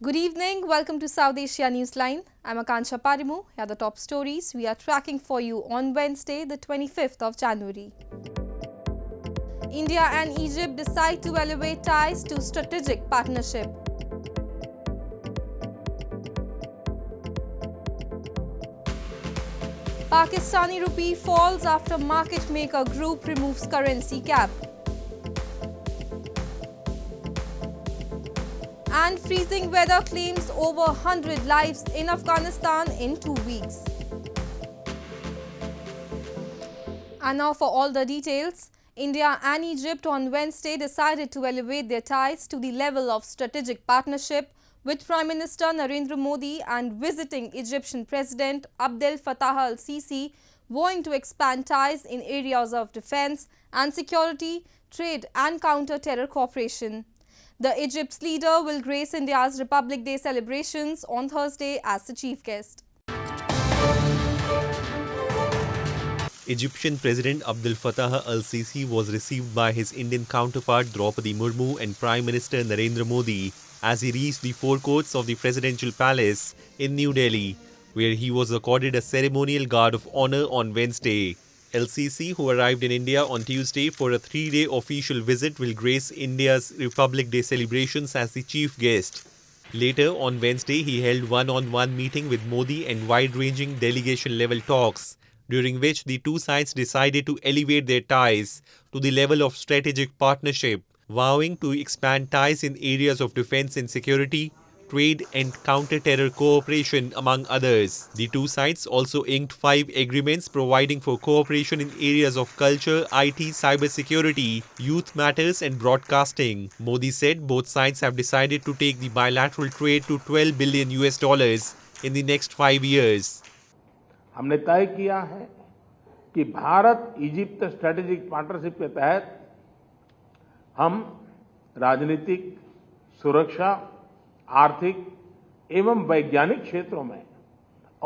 Good evening. Welcome to South Asia Newsline. I'm Akansha Parimu. Here are the top stories we are tracking for you on Wednesday, the 25th of January. India and Egypt decide to elevate ties to strategic partnership. Pakistani rupee falls after market maker group removes currency cap. And freezing weather claims over 100 lives in Afghanistan in 2 weeks. And now for all the details. India and Egypt on Wednesday decided to elevate their ties to the level of strategic partnership with Prime Minister Narendra Modi and visiting Egyptian President Abdel Fattah El-Sisi vowing to expand ties in areas of defense and security, trade and counter-terror cooperation. The Egypt's leader will grace India's Republic Day celebrations on Thursday as the chief guest. Egyptian President Abdel Fattah El-Sisi was received by his Indian counterpart Draupadi Murmu and Prime Minister Narendra Modi as he reached the forecourts of the presidential palace in New Delhi, where he was accorded a ceremonial guard of honor on Wednesday. El-Sisi, who arrived in India on Tuesday for a 3-day official visit, will grace India's Republic Day celebrations as the chief guest. Later on Wednesday, he held one-on-one meeting with Modi and wide-ranging delegation-level talks, during which the two sides decided to elevate their ties to the level of strategic partnership, vowing to expand ties in areas of defense and security, trade and counter-terror cooperation, among others. The two sides also inked 5 agreements providing for cooperation in areas of culture, IT, cybersecurity, youth matters and broadcasting. Modi said both sides have decided to take the bilateral trade to $12 billion in the next 5 years. हमने तय किया है कि Bharat Egypt strategic partnership के तहत हम राजनीतिक, सुरक्षा, आर्थिक एवं वैज्ञानिक क्षेत्रों में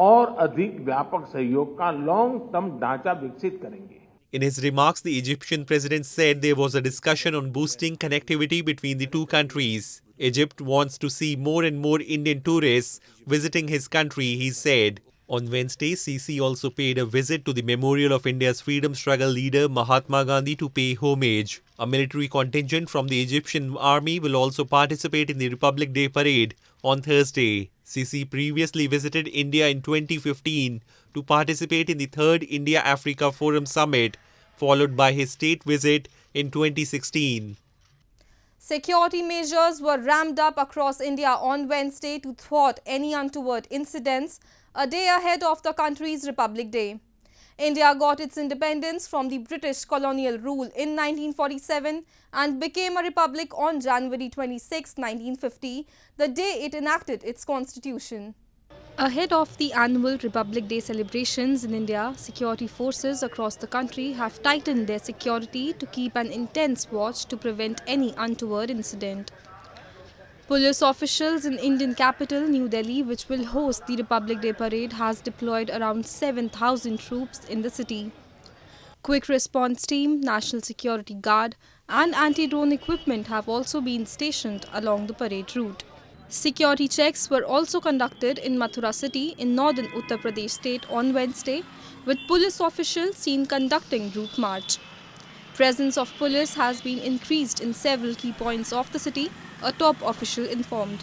और अधिक व्यापक सहयोग का लॉन्ग टर्म ढांचा विकसित करेंगे. In his remarks, the Egyptian president said there was a discussion on boosting connectivity between the two countries. Egypt wants to see more and more Indian tourists visiting his country, he said. On Wednesday, Sisi also paid a visit to the memorial of India's freedom struggle leader Mahatma Gandhi to pay homage. A military contingent from the Egyptian army will also participate in the Republic Day parade on Thursday. Sisi previously visited India in 2015 to participate in the 3rd India-Africa Forum Summit, followed by his state visit in 2016. Security measures were ramped up across India on Wednesday to thwart any untoward incidents, a day ahead of the country's Republic Day. India got its independence from the British colonial rule in 1947 and became a republic on January 26, 1950, the day it enacted its constitution. Ahead of the annual Republic Day celebrations in India, security forces across the country have tightened their security to keep an intense watch to prevent any untoward incident. Police officials in Indian capital New Delhi, which will host the Republic Day parade, has deployed around 7,000 troops in the city. Quick response team, National Security Guard and anti-drone equipment have also been stationed along the parade route. Security checks were also conducted in Mathura city in northern Uttar Pradesh state on Wednesday, with police officials seen conducting route march. Presence of police has been increased in several key points of the city, a top official informed.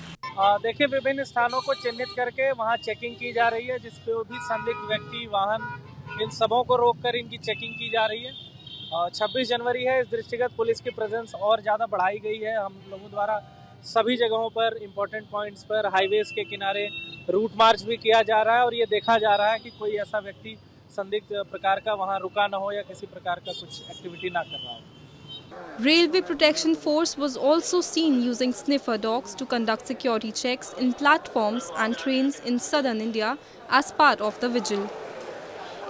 देखिए, विभिन्न स्थानों को चिन्हित करके वहां checking की जा रही है, जिस पे भी संदिग्ध व्यक्ति, वाहन, इन सबों को रोककर इनकी चेकिंग की जा रही है. 26 जनवरी है, इस दृष्टिगत पुलिस की प्रेजेंस और ज़्यादा बढ़ाई गई है. हम लोगों द्वारा सभी जगहों पर, इम्पोर्टेंट पॉइंट्स पर, हाईवेज के किनारे रूट मार्च भी किया जा रहा है और ये देखा जा रहा है कि कोई ऐसा व्यक्ति संदिग्ध प्रकार का वहां रुका न हो या किसी प्रकार का कुछ एक्टिविटी ना कर रहा हो. Railway Protection Force was also seen using sniffer dogs to conduct security checks in platforms and trains in southern India as part of the vigil.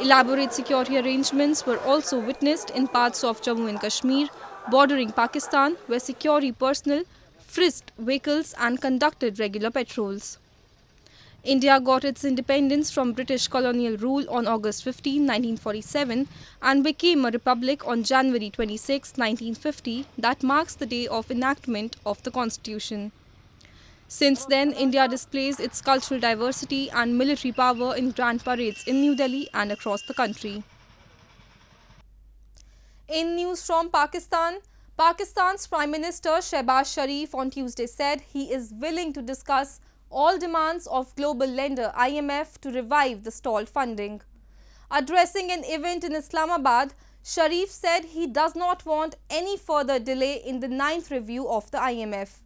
Elaborate security arrangements were also witnessed in parts of Jammu and Kashmir, bordering Pakistan, where security personnel frisked vehicles and conducted regular patrols. India got its independence from British colonial rule on August 15, 1947 and became a republic on January 26, 1950, that marks the day of enactment of the Constitution. Since then, India displays its cultural diversity and military power in grand parades in New Delhi and across the country. In news from Pakistan, Pakistan's Prime Minister Shehbaz Sharif on Tuesday said he is willing to discuss all demands of global lender IMF to revive the stalled funding. Addressing an event in Islamabad, Sharif said he does not want any further delay in the 9th review of the IMF.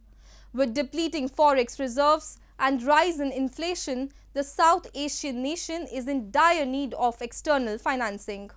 With depleting forex reserves and rise in inflation, the South Asian nation is in dire need of external financing.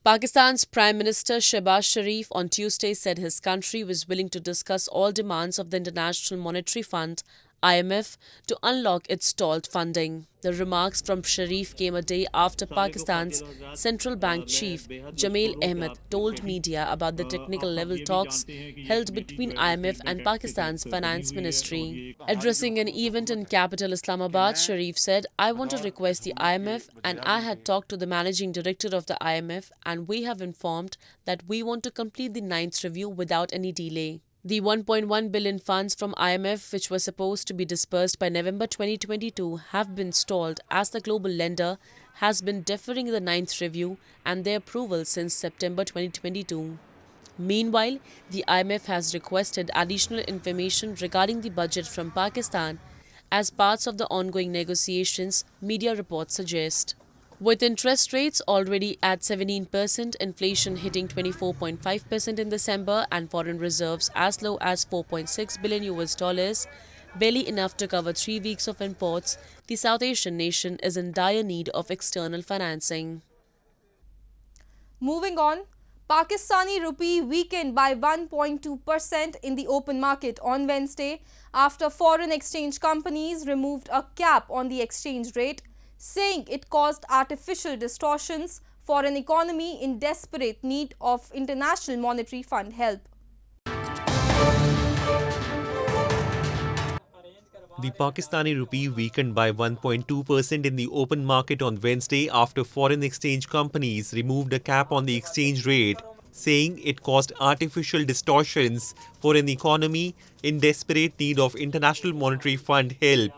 Pakistan's Prime Minister Shehbaz Sharif on Tuesday said his country was willing to discuss all demands of the International Monetary Fund (IMF) to unlock its stalled funding. The remarks from Sharif came a day after Pakistan's central bank chief Jameel Ahmed told media about the technical level talks held between IMF and Pakistan's finance ministry. Addressing an event in capital Islamabad, Sharif said, "I want to request the IMF, and I had talked to the managing director of the IMF, and we have informed that we want to complete the 9th review without any delay." The 1.1 billion funds from IMF, which were supposed to be disbursed by November 2022, have been stalled as the global lender has been deferring the 9th review and their approval since September 2022. Meanwhile, the IMF has requested additional information regarding the budget from Pakistan as parts of the ongoing negotiations, media reports suggest. With interest rates already at 17%, inflation hitting 24.5% in December, and foreign reserves as low as $4.6 billion, barely enough to cover 3 weeks of imports, the South Asian nation is in dire need of external financing. Moving on, Pakistani rupee weakened by 1.2% in the open market on Wednesday after foreign exchange companies removed a cap on the exchange rate, saying it caused artificial distortions for an economy in desperate need of International Monetary Fund help. The Pakistani rupee weakened by 1.2% in the open market on Wednesday after foreign exchange companies removed a cap on the exchange rate, saying it caused artificial distortions for an economy in desperate need of International Monetary Fund help.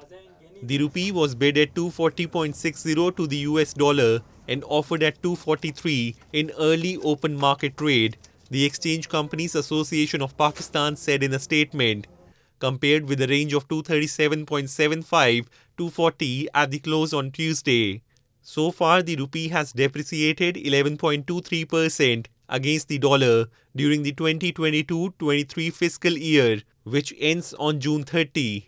The rupee was bid at 240.60 to the US dollar and offered at 243 in early open market trade, the Exchange Companies Association of Pakistan said in a statement, compared with a range of 237.75 to 40 at the close on Tuesday. So far, the rupee has depreciated 11.23% against the dollar during the 2022-23 fiscal year, which ends on June 30.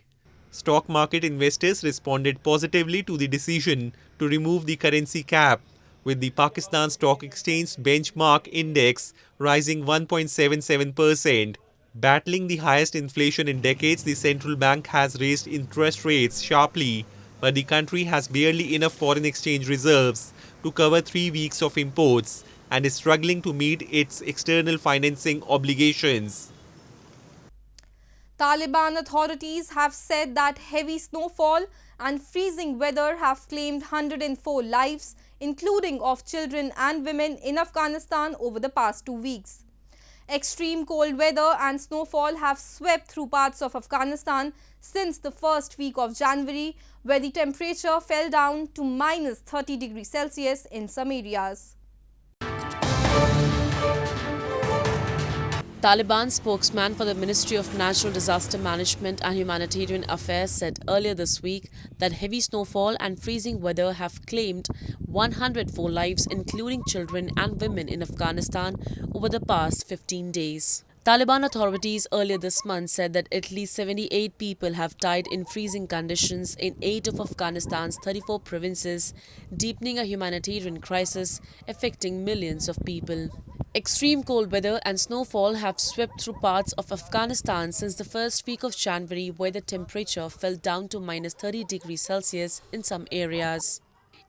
Stock market investors responded positively to the decision to remove the currency cap, with the Pakistan Stock Exchange benchmark index rising 1.77%. Battling the highest inflation in decades, the central bank has raised interest rates sharply, but the country has barely enough foreign exchange reserves to cover 3 weeks of imports and is struggling to meet its external financing obligations. Taliban authorities have said that heavy snowfall and freezing weather have claimed 104 lives, including of children and women in Afghanistan over the past 2 weeks. Extreme cold weather and snowfall have swept through parts of Afghanistan since the first week of January, where the temperature fell down to minus 30 degrees Celsius in some areas. Taliban spokesman for the Ministry of Natural Disaster Management and Humanitarian Affairs said earlier this week that heavy snowfall and freezing weather have claimed 104 lives, including children and women in Afghanistan over the past 15 days. Taliban authorities earlier this month said that at least 78 people have died in freezing conditions in 8 of Afghanistan's 34 provinces, deepening a humanitarian crisis affecting millions of people. Extreme cold weather and snowfall have swept through parts of Afghanistan since the first week of January, where the temperature fell down to minus 30 degrees Celsius in some areas.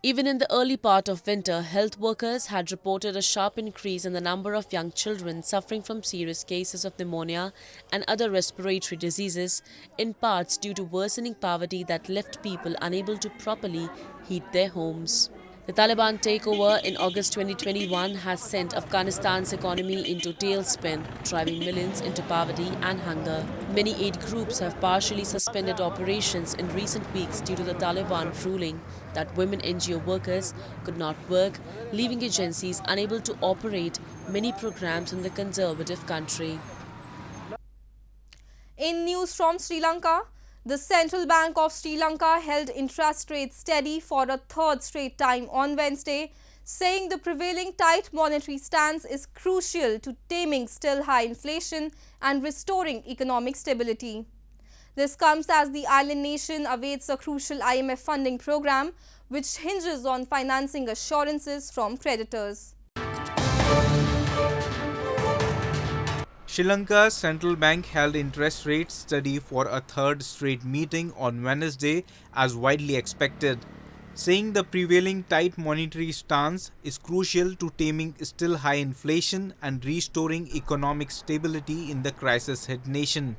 Even in the early part of winter, health workers had reported a sharp increase in the number of young children suffering from serious cases of pneumonia and other respiratory diseases, in parts due to worsening poverty that left people unable to properly heat their homes. The Taliban takeover in August 2021 has sent Afghanistan's economy into tailspin, driving millions into poverty and hunger. Many aid groups have partially suspended operations in recent weeks due to the Taliban ruling that women NGO workers could not work, leaving agencies unable to operate many programs in the conservative country. In news from Sri Lanka, the Central Bank of Sri Lanka held interest rates steady for a third straight time on Wednesday, saying the prevailing tight monetary stance is crucial to taming still high inflation and restoring economic stability. This comes as the island nation awaits a crucial IMF funding program, which hinges on financing assurances from creditors. Sri Lanka's central bank held interest rates steady for a third straight meeting on Wednesday as widely expected, saying the prevailing tight monetary stance is crucial to taming still high inflation and restoring economic stability in the crisis-hit nation.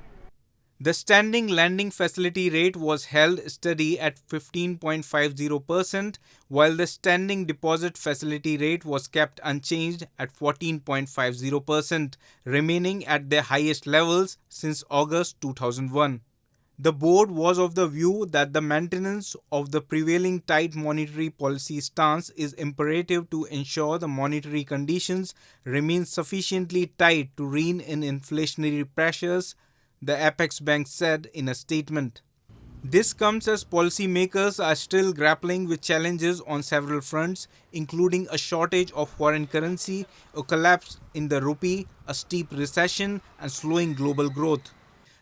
The standing lending facility rate was held steady at 15.50%, while the standing deposit facility rate was kept unchanged at 14.50%, remaining at their highest levels since August 2001. The board was of the view that the maintenance of the prevailing tight monetary policy stance is imperative to ensure the monetary conditions remain sufficiently tight to rein in inflationary pressures, the apex bank said in a statement. This comes as policymakers are still grappling with challenges on several fronts, including a shortage of foreign currency, a collapse in the rupee, a steep recession, and slowing global growth.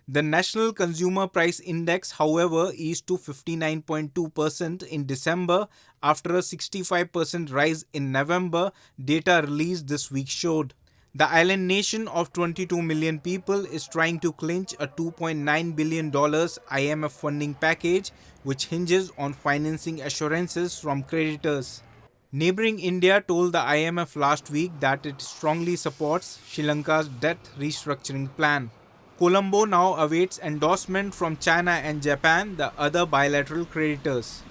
The National Consumer Price Index, however, eased to 59.2% in December after a 65% rise in November, data released this week showed. The island nation of 22 million people is trying to clinch a $2.9 billion IMF funding package, which hinges on financing assurances from creditors. Neighboring India told the IMF last week that it strongly supports Sri Lanka's debt restructuring plan. Colombo now awaits endorsement from China and Japan, the other bilateral creditors.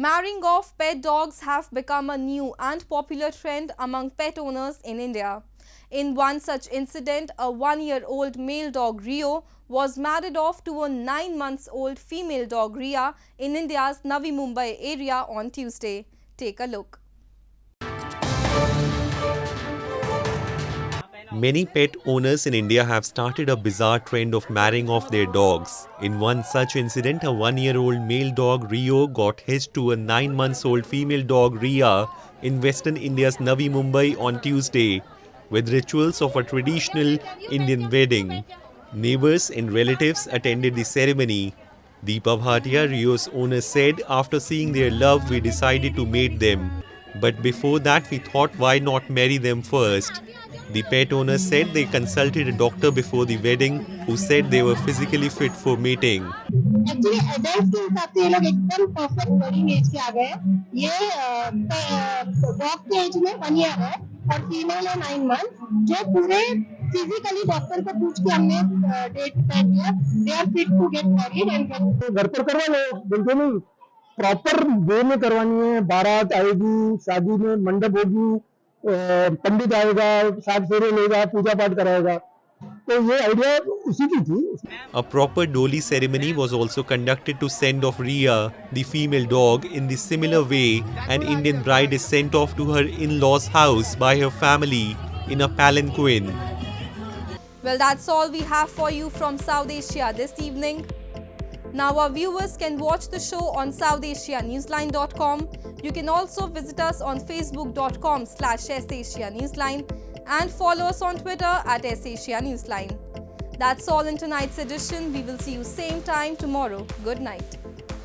Marrying off pet dogs have become a new and popular trend among pet owners in India. In one such incident, a 1-year-old male dog Rio was married off to a 9-month-old female dog Ria in India's Navi Mumbai area on Tuesday. Take a look. Many pet owners in India have started a bizarre trend of marrying off their dogs. In one such incident, a 1-year-old male dog Rio got hitched to a 9-month-old female dog Ria in western India's Navi Mumbai on Tuesday, with rituals of a traditional Indian wedding. Neighbors and relatives attended the ceremony. Deepa Bhatia, Rio's owner, said, "After seeing their love, we decided to mate them. But before that, we thought, why not marry them first?" The pet owner said they consulted a doctor before the wedding who said they were physically fit for mating. Actually, adults के हिसाब से ये लोग एकदम perfect wedding age के आ गए हैं. ये dog के age में 1 year है और female है 9 months. जो पूरे physically डॉक्टर को पूछ के हमने date तय किया. They are fit to get married and get. घर पर करवा लो, बिल्कुल नहीं. प्रॉपर वे में करवानी है. बारात आएगी, शादी में मंडप होगी. पंडित आएगा, 7 फेरे लेगा, पूजा पाठ कराएगा. तो ये आइडिया उसी की थी. A proper Doli ceremony was also conducted to send off Ria, the female dog. In the similar way, an Indian bride is sent off to her in-laws' house by her family in a palanquin. Well, that's all we have for you from South Asia this evening. Now our viewers can watch the show on SouthAsiaNewsline.com. You can also visit us on Facebook.com/SAsiaNewsline and follow us on Twitter @SAsiaNewsline. That's all in tonight's edition. We will see you same time tomorrow. Good night.